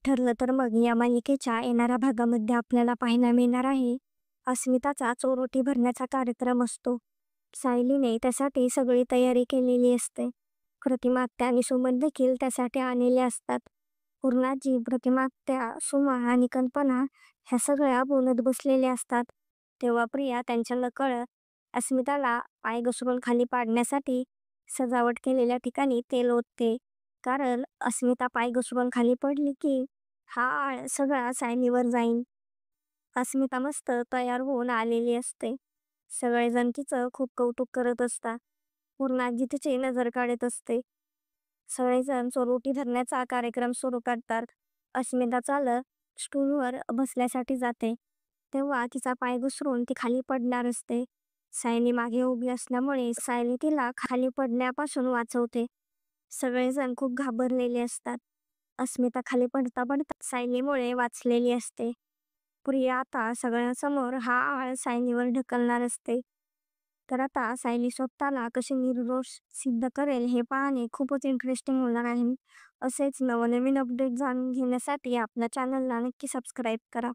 ठरलं तर मग या मालिकेच्या येणाऱ्या भागामध्ये आपल्याला पाहायला मिळणार आहे अस्मिताचा चोरोटी भरण्याचा कार्यक्रम असतो. सायलीने त्यासाठी सगळी तयारी केलेली असते. प्रतिमा आत्या आणि सुमन देखील त्यासाठी आलेले असतात. पूर्णाजी, प्रतिमा आत्या, सुमा आणि कल्पना ह्या सगळ्या बोलत बसलेल्या असतात. तेव्हा प्रिया त्यांच्या नकळत अस्मिताला पाय घसरून खाली पाडण्यासाठी सजावट केलेल्या ठिकाणी तेल ओतते. कारण अस्मिता पाय घसरून खाली पडली की हा आळ सगळा सायलीवर जाईल. अस्मिता मस्त तयार होऊन आलेली असते. सगळेजण तिचं खूप कौतुक करत असतात. पूर्णाजी तिची नजर काढत असते. सगळेजण चोरोटी धरण्याचा कार्यक्रम सुरू करतात. अस्मिता चालत स्टूलवर बसण्यासाठी जाते. तेव्हा तिचा पाय घसरून ती खाली पडणार असते. सायली मागे उभी असल्यामुळे सायली तिला खाली पडण्यापासून वाचवते. सगळेजण खूप घाबरलेले असतात. अस्मिता खाली पडता पडता सायलीमुळे वाचलेली असते. प्रिया आता सगळ्यांसमोर हा आळ सायलीवर ढकलणार असते. तर आता सायली स्वतःला कशी निर्दोष सिद्ध करेल हे पाहणे खूपच इंटरेस्टिंग होणार आहे. असेच नवनवीन अपडेट जाणून घेण्यासाठी आपल्या चॅनलला नक्की सबस्क्राईब करा.